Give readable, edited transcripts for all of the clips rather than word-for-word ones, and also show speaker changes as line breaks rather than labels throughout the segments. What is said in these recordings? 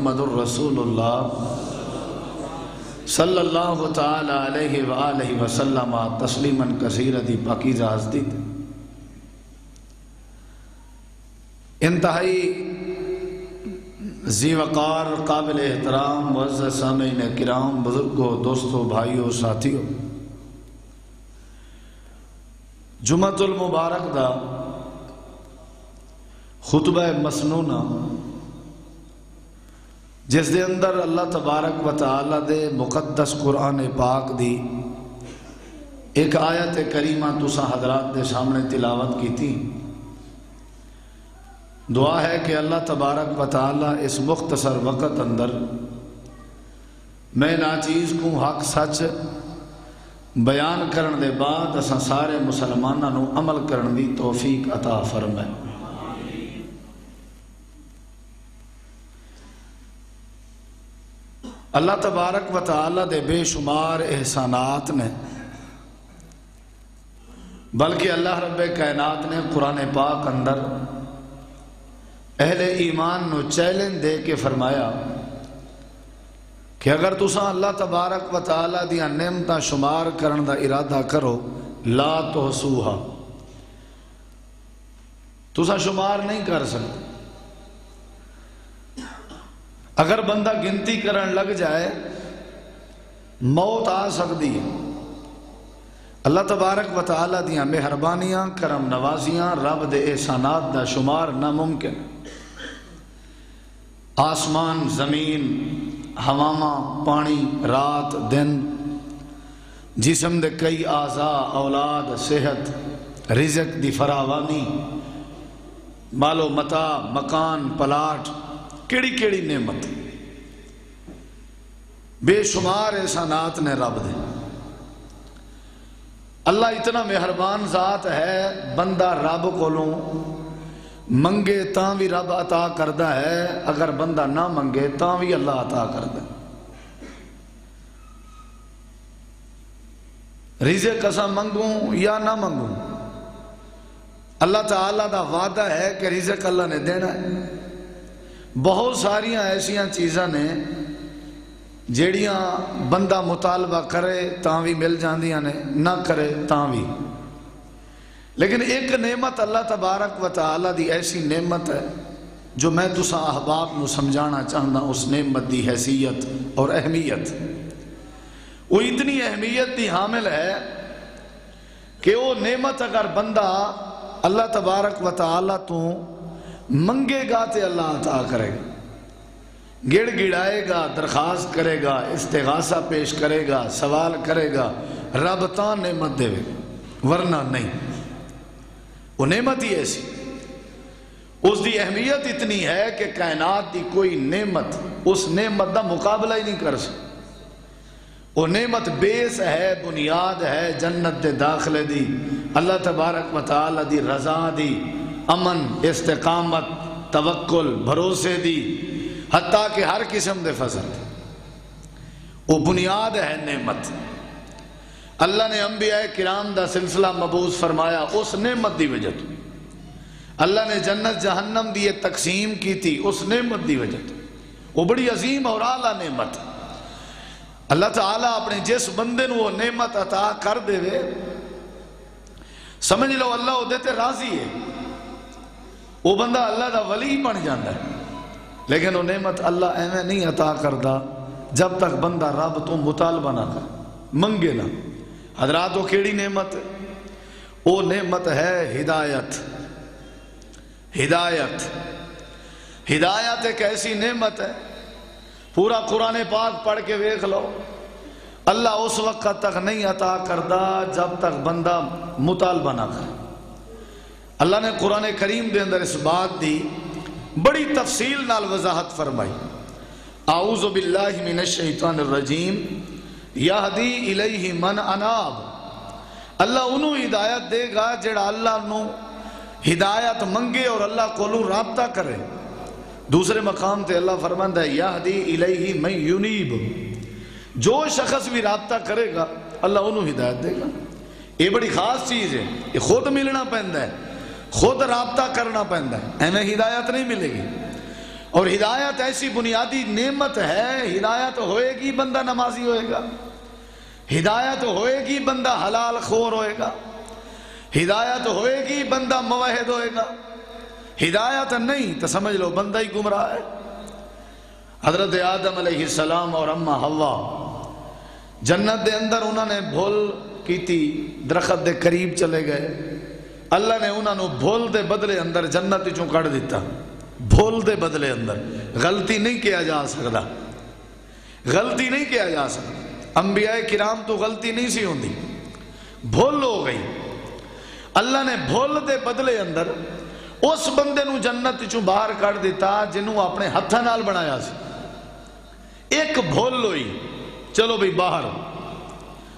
محمد الرسول اللہ صلی اللہ تعالی علیہ وآلہ وسلم تسلیما کثیرا دی پاکیزہ ہستی انتہائی ذی وقار قابل احترام معزز سامعین کرام بزرگوں دوستوں بھائیوں ساتھیوں جمعۃ المبارک دا خطبہ مسنونہ جس دے اندر اللہ تبارک و تعالی دے مقدس قرآن پاک دی ایک آیت کریمہ تساں حضرات دے سامنے تلاوت کی تھی۔ دعا ہے کہ اللہ تبارک و تعالی اس مختصر وقت اندر میں ناچیز کو حق سچ بیان کرن دے بعد اساں سارے مسلماناں نو عمل کرن دی توفیق عطا فرمائے۔ اللہ تبارک و تعالی دے بے شمار احسانات نے بلکہ اللہ رب کائنات نے قرآن پاک اندر اہل ایمان نو چیلنج دے کے فرمایا کہ اگر تساں اللہ تبارک و تعالی دیاں نعمتاں شمار کرن دا ارادہ کرو لا تحصوہا تساں شمار نہیں کر سکتے۔ اگر بندہ گنتی کرن لگ جائے موت آ سکتی ہے۔ اللہ تبارک و تعالی دیاں مہربانیاں کرم نوازیاں رب دے احسانات دا شمار ناممکن۔ آسمان زمین ہواواں پانی رات دن جسم دے کئی اعضاء اولاد صحت رزق دی فراوانی مال و متاع مکان پلاٹ کیڑی کیڑی نعمت بے شمار احسانات نے رب دے۔ اللہ اتنا مہربان ذات ہے بندہ رب کولوں منگے تاں بھی رب عطا کردہ ہے اگر بندہ نہ منگے تاں بھی اللہ عطا کردہ رزق اساں منگوں یا نہ منگوں اللہ تعالیٰ دا وعدہ ہے کہ رزق اللہ نے دینا ہے۔ بہت ساریاں ایسیاں چیزاں نے جیڑیاں بندہ مطالبہ کرے تاں بھی مل جاندیاں نے نہ کرے تاں بھی، لیکن ایک نعمت اللہ تبارک و تعالی دی ایسی نعمت ہے جو میں تساں احباب نو سمجھانا چاہنا اس نعمت دی حیثیت اور اہمیت۔ وہ اتنی اہمیت دی حامل ہے کہ وہ نعمت اگر بندہ اللہ تبارک و تعالی تو منگے گا تے اللہ عطا کرے گا، گڑ گڑائے گا درخواست کرے گا استغاثہ پیش کرے گا سوال کرے گا رب تاں نعمت دے ورنہ نہیں۔ وہ نعمت ہی ایسی اس دی اہمیت اتنی ہے کہ کائنات دی کوئی نعمت اس نعمت دا مقابلہ ہی نہیں کر سکتی۔ وہ نعمت بیس ہے بنیاد ہے جنت دے داخلے دی اللہ تبارک و تعالی دی رضا دی امن استقامت توکل بھروسے دی حتیٰ کہ ہر قسم دے فضل وہ بنیاد ہے نعمت۔ اللہ نے انبیاء کرام دا سلسلہ مبعوث فرمایا اس نعمت دی وجہ تو۔ اللہ نے جنت جہنم دی تقسیم کی تھی اس نعمت دی وجہ تو۔ وہ بڑی عظیم اور اعلیٰ نعمت۔ اللہ تعالیٰ اپنے جس بندے نو وہ نعمت عطا کر دے وے سمجھ لو اللہ وہ دیتے راضی ہے، وہ بندہ اللہ دا ولی بن جاندہ ہے، لیکن وہ نعمت اللہ ایویں نہیں عطا کردہ جب تک بندہ رب تو مطالبہ نہ کر منگے نہ۔ حضرات وہ کیڑی نعمت ہے؟ وہ نعمت ہے ہدایت۔ ہدایت ہدایت ایک ایسی نعمت ہے پورا قرآن پاک پڑھ کے ویکھ لو اللہ اس وقت تک نہیں عطا کردہ جب تک بندہ مطالبہ نہ کرے۔ اللہ نے قرآن کریم دے اندر اس بات دی بڑی تفصیل نال وضاحت فرمائی۔ اعوذ باللہ من الشیطان الرجیم یہدی الیہ من اناب۔ اللہ انہوں ہدایت دے گا جڑا اللہ نو ہدایت منگے اور اللہ کو رابطہ کرے۔ دوسرے مقام تے اللہ فرماندہ ہے یہدی الیہ من ینیب، جو شخص بھی رابطہ کرے گا اللہ انہوں ہدایت دے گا۔ یہ بڑی خاص چیز ہے، یہ خود ملنا پہندہ ہے، خود رابطہ کرنا پہندہ ہے، ایمیں ہدایت نہیں ملے گی۔ اور ہدایت ایسی بنیادی نعمت ہے، ہدایت ہوئے گی بندہ نمازی ہوئے گا، ہدایت ہوئے گی بندہ حلال خور ہوئے گا، ہدایت ہوئے گی بندہ موحد ہوئے گا، ہدایت نہیں تو سمجھ لو بندہ ہی گمراہ ہے۔ حضرت آدم علیہ السلام اور اماں حوا جنت دے اندر انہوں نے بھول کی تھی، درخت دے قریب چلے گئے، اللہ نے انہوں نے بھول دے بدلے اندر جنت چوں کڑ دیتا، بھول دے بدلے اندر۔ غلطی نہیں کیا جا سکتا، غلطی نہیں کیا جا سکتا، انبیاء کرام تو غلطی نہیں سی ہوندی، بھول ہو گئی۔ اللہ نے بھول دے بدلے اندر اس بندے نو جنت چوں باہر کر دیتا جنہوں اپنے ہتھاں نال بنایا سی، ایک بھول ہوئی، چلو بھئی باہر۔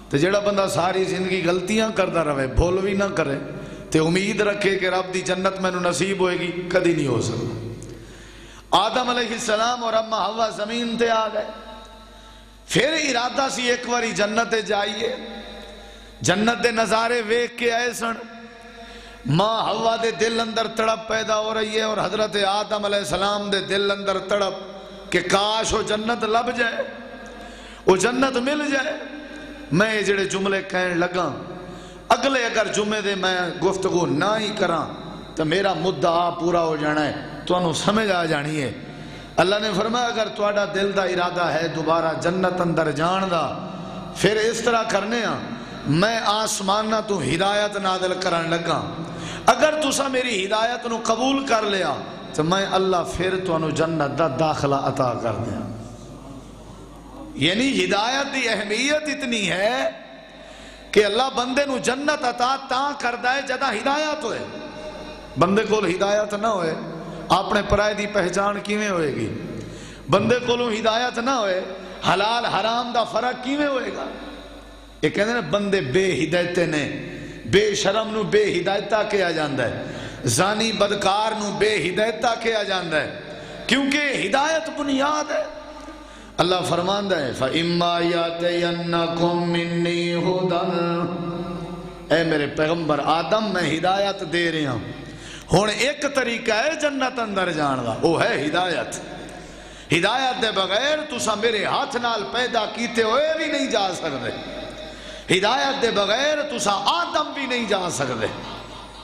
تو جڑا بندہ ساری زندگی غلطیاں کرتا رہے، بھول بھی نہ کرے، تو امید رکھے کہ رب دی جنت میں نو نصیب ہوئے گی، کدی نہیں ہو سکتا۔ آدم علیہ السلام اور اماں حوا زمین تے آ گئے، پھر ارادہ سی ایک واری جنت جائیے، جنت دے نظارے ویکھ کے آئے سن۔ ماں حوا دے دل اندر تڑپ پیدا ہو رہی ہے، اور حضرت آدم علیہ السلام دے دل اندر تڑپ کہ کاش وہ جنت لب جائے، وہ جنت مل جائے۔ میں یہ جڑے جملے کہن لگا، اگلے اگر جمعے دے میں گفتگو نہ ہی کراں تو میرا مدعا پورا ہو جانا ہے، تو انہوں سمجھ آ جانی ہے۔ اللہ نے فرمایا اگر تواڈا دل دا ارادہ ہے دوبارہ جنت اندر جان دا، پھر اس طرح کرنے ہاں، میں آسمانہ تو ہدایت نازل کرن لگا، اگر تسا میری ہدایت نو قبول کر لیا تو میں اللہ پھر تو انہوں جنت دا داخلہ عطا کر دیا۔ یعنی ہدایت دی اہمیت اتنی ہے کہ اللہ بندے نو جنت عطا تاں کردہ ہے جدہ ہدایت ہوئے۔ بندے کو ہدایت نہ ہوئے اپنے پرائے دی پہچان کیویں ہوئے گی؟ بندے کو ہدایت نہ ہوئے حلال حرام دا فرق کیویں ہوئے گا؟ یہ کہتے ہیں بندے بے ہدایتے نے، بے شرم نو بے ہدایتہ کیا جاندہ ہے، زانی بدکار نو بے ہدایتہ کیا جاندہ ہے، کیونکہ ہدایت بنیاد ہے۔ اللہ فرماندہ ہے فَإِمَّا يَأْتِيَنَّكُم مِّنِّي هُدًى، اے میرے پیغمبر آدم میں ہدایت دے رہا ہوں۔ ہون ایک طریقہ ہے جنت اندر جان دا، وہ ہے ہدایت۔ ہدایت دے بغیر تسا میرے ہاتھ نال پیدا کیتے ہوئے بھی نہیں جا سکتے، ہدایت دے بغیر تسا آدم بھی نہیں جا سکتے۔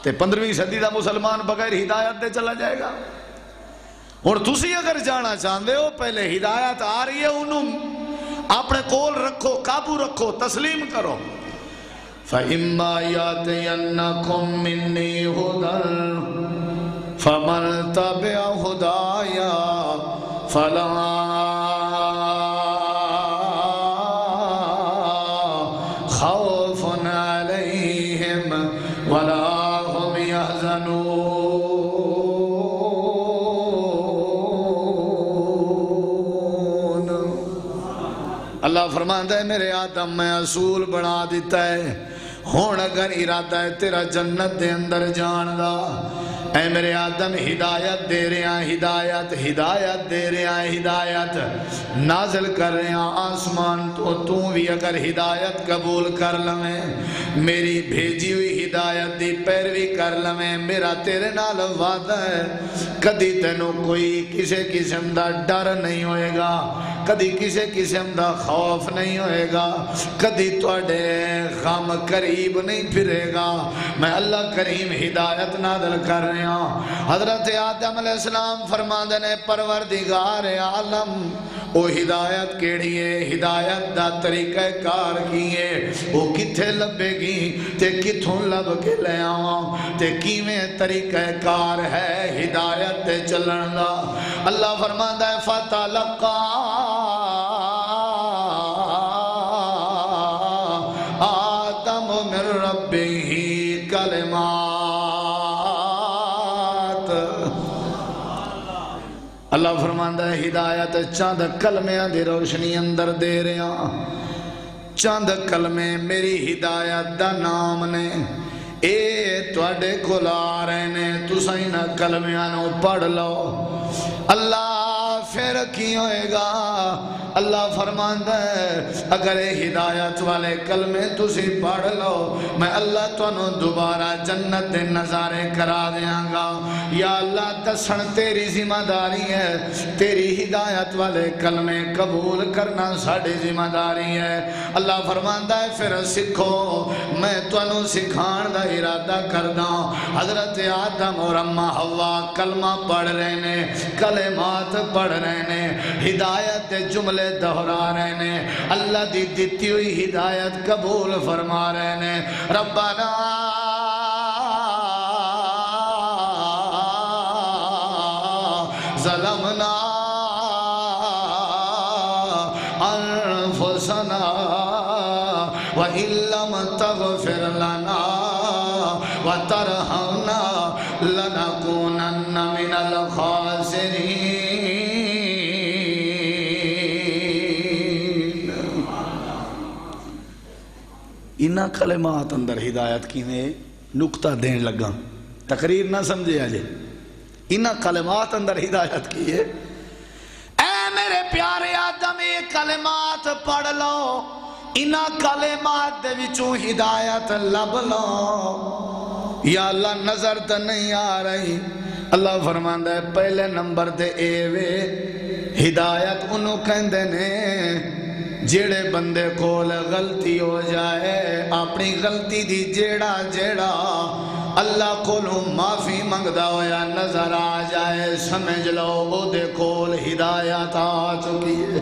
تے 15ویں صدی دا مسلمان بغیر ہدایت دے چلا جائے گا۔ اور تسی اگر جانا چاہتے ہو پہلے ہدایت آ رہی ہے انہوں اپنے کول رکھو، قابو رکھو، تسلیم کرو۔ فَإِمَّا يَأْتِيَنَّكُم مِّنِّي هُدًى فَمَن تَبِعَ هُدَايَ فَلَا خَوْفٌ عَلَيْهِمْ وَلَا هُمْ يَحْزَنُونَ۔ اللہ فرماتا ہے میرے آدم میں اصول بنا دیتا ہے، ہون اگر ارادہ ہے تیرا جنت دے اندر جان دا، اے میرے آدم ہدایت دے رہے ہیں، ہدایت ہدایت دے رہے ہیں، ہدایت نازل کر رہے ہیں آسمان تو بھی اگر ہدایت قبول کر لمیں، میری بھیجی ہوئی ہدایت دی پیروی کر لمیں، میرا تیرے نال وعدہ ہے کدی تینوں کوئی کسی قسم دا ڈر نہیں ہوئے گا، کدی کسی قسم دا خوف نہیں ہوئے گا، کدی توڑے غم قریب نہیں پھرے گا۔ میں اللہ کریم ہدایت نازل کر رہے ہیں۔ حضرت آدم علیہ السلام فرماندے نے پروردگار عالم او ہدایت کیڑی ہے، ہدایت دا طریقہ کار کی ہے، وہ کتھے لبے گی تے کتھوں لب کے لے آواں تے کیویں طریقہ کار ہے ہدایت تے چلن دا۔ اللہ فرماندا ہے فتلقا آدم من ربہ کلمات۔ اللہ فرماندا ہے ہدایت چند کلمیاں دی روشنی اندر دے رہا، چند کلمے میری ہدایت دا نام نے، اے تواڈے کول آ رہے نے، تساں انہاں کلمیاں نو پڑھ لو۔ اللہ پھر کی ہوئے گا؟ اللہ فرماندا ہے اگر ہدایت والے کلمے تسی پڑھ لو میں اللہ تانوں دوبارہ جنت دے نظارے کرا دیاں گا۔ یا اللہ دسن تیری ذمہ داری ہے، تیری ہدایت والے کلمے قبول کرنا ساڑی ذمہ داری ہے۔ اللہ فرماندا ہے پھر سکھو، میں تانوں سکھان دا ارادہ کرداں۔ حضرت آدم اور اماں حوا کلمہ پڑھ رہے نے، کلمات پڑھ رہے نے، ہدایت دے جملے دہرا رہے نے، اللہ دی دیتی ہوئی ہدایت قبول فرما رہے نے۔ ربنا ظلمنا انفسنا وَإِن لَّمْ تَغْفِرْ لَنَا وَتَرْحَمْنَا لَنَكُونَنَّ مِنَ الْخَاسِرِينَ۔ انہا کلمات اندر ہدایت کی میں نکتہ دین لگا، تقریر نہ سمجھے آجے، انہا کلمات اندر ہدایت کی ہے۔ اے میرے پیارے آدم یہ کلمات پڑھ لو، انہا کلمات دے وچوں ہدایت لب لو۔ یا اللہ نظر تا نہیں آ رہی، اللہ فرماندا ہے پہلے نمبر دے اے وے ہدایت انہوں کہندے نے جیڑے بندے کول غلطی ہو جائے، اپنی غلطی دی جیڑا اللہ کولوں معافی منگدا ہویا نظر آ جائے، سمجھ لو او دے کول ہدایت آ چکی ہے۔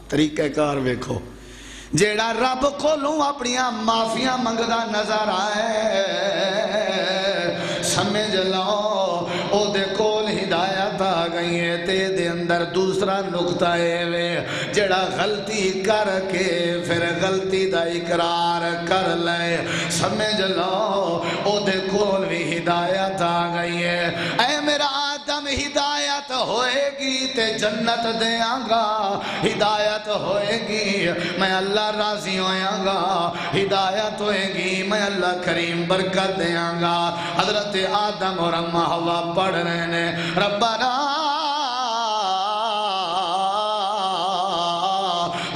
طریقہ کار ویکھو، جیڑا رب کولوں اپنیاں معافیاں منگدا نظر آئے، سمجھ لو او دے کول ہدایت آ گئی ہے۔ تے دے اندر دوسرا نقطہ ہے وے جڑا غلطی کر کے پھر غلطی دا اقرار کر لے، سمجھ لو او دے کول بھی ہدایت آ گئی ہے۔ اے میرا آدم ہدایت ہوئے گی تے جنت دیاں گا، ہدایت ہوئے گی میں اللہ راضی ہویاں گا، ہدایت ہوئے گی میں اللہ کریم برکت دیاں گا۔ حضرت آدم اور اماں حوا پڑھ رہے ہیں ربنا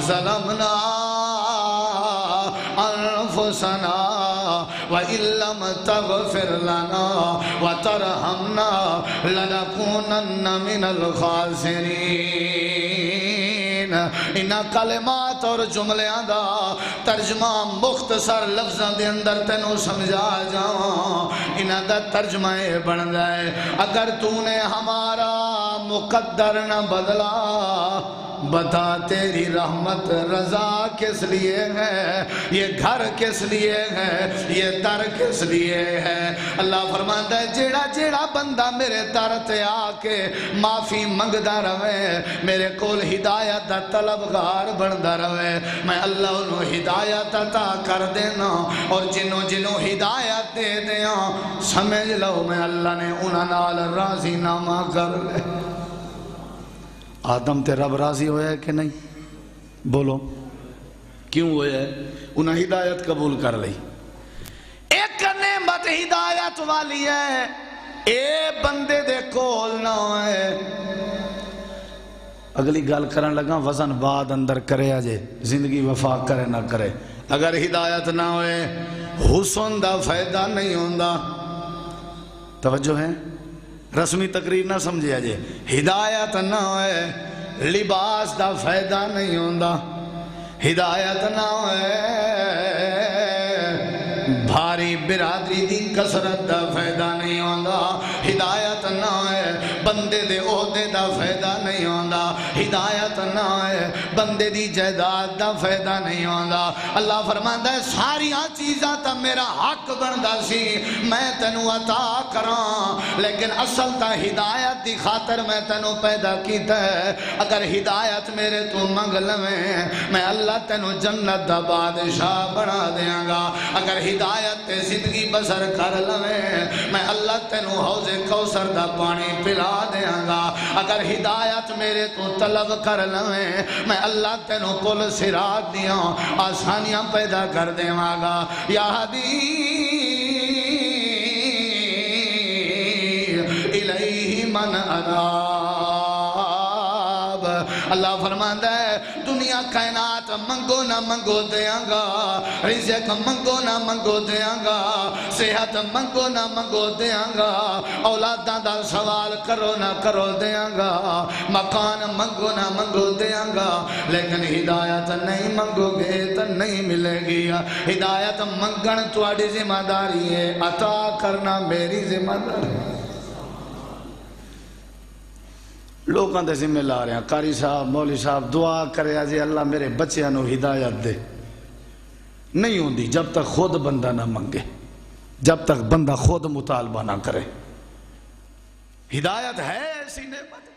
ظلمنا انفسنا وَإِن لَّمْ تَغْفِرْ لَنَا وَتَرْحَمْنَا لَنَكُونَنَّ مِنَ الْخَاسِرِينَ۔ انہاں کلمات اور جملیاں دا ترجمہ مختصر لفظاں دے اندر تینوں سمجھا جاؤں، انہاں دا ترجمہ بن جائے اگر تو نے ہمارا مقدر نہ بدلا بتا تیری رحمت رضا کس لیے ہے، یہ گھر کس لیے ہے، یہ در کس لیے ہے۔ اللہ فرماتا ہے جیڑا جیڑا بندہ میرے در تے آ کے معافی منگدا رہے، میرے کول ہدایت دا طلبگار بندا رہے، میں اللہ انہوں ہدایت عطا کر دینا، اور جنہوں جنہوں ہدایت دے دیا سمجھ لو میں اللہ نے انہاں نال راضی نامہ کر لے۔ آدم تے رب راضی ہویا ہے کہ نہیں؟ بولو کیوں ہویا ہے؟ انہاں ہدایت قبول کر لئی۔ ایک نعمت ہدایت والی ہے، اے بندے دے کول نہ ہوئے۔ اگلی گال کرن لگا وزن بعد اندر کرے آجے، زندگی وفا کرے نہ کرے۔ اگر ہدایت نہ ہوئے حسن دا فائدہ نہیں ہوندہ۔ توجہ ہے؟ رسمی تقریر نہ سمجھے آجے، ہدایت نہ ہوئے لباس دا فائدہ نہیں ہوندہ، ہدایت نہ ہوئے بھاری برادری دی کسرت دا فائدہ نہیں ہوندہ، ہدایت نہ ہوئے بندے دے عہدے دا فائدہ نہیں ہوندہ، ہدایت نہ ہوئے بندے دی جائیداد دا فائدہ نہیں ہوندہ۔ اللہ فرماندا ہے ساریاں چیزاں تا میرا حق بندا سی میں تینوں عطا کراں، لیکن اصل تا ہدایت دی خاطر میں تینوں پیدا کیتا ہے۔ اگر ہدایت میرے تو منگ لویں میں اللہ تینوں جنت دا بادشاہ بنا دیاں گا، اگر ہدایت تے زندگی بسر کر لویں میں اللہ تینوں حوض کوثر دا پانی پلا دیاں گا، اگر ہدایت میرے تو طلب کر لویں میں اللہ تینوں پل صراط دیاں آسانیاں پیدا کر دیواں گا۔ یا حدی الیہ من انا جواب اللہ فرماندا ہے دنیا کائنات منگو نہ منگو دیاں گا رزق منگو نہ منگو دیاں گا صحت منگو نہ منگو دیاں گا اولاداں دا سوال کرو نہ کرو دیاں گا مکان منگو نہ منگو دیاں گا لیکن ہدایت نہیں منگو گے تو نہیں ملے گی ہدایت منگن تواڈی ذمہ داری ہے عطا کرنا میری ذمہ داری ہے لوگوں دے ذمہ لا رہے ہیں قاری صاحب مولوی صاحب دعا کرے جی اللہ میرے بچیاں نو ہدایت دے نہیں ہوندی جب تک خود بندہ نہ منگے جب تک بندہ خود مطالبہ نہ کرے ہدایت ہے ایسی نعمت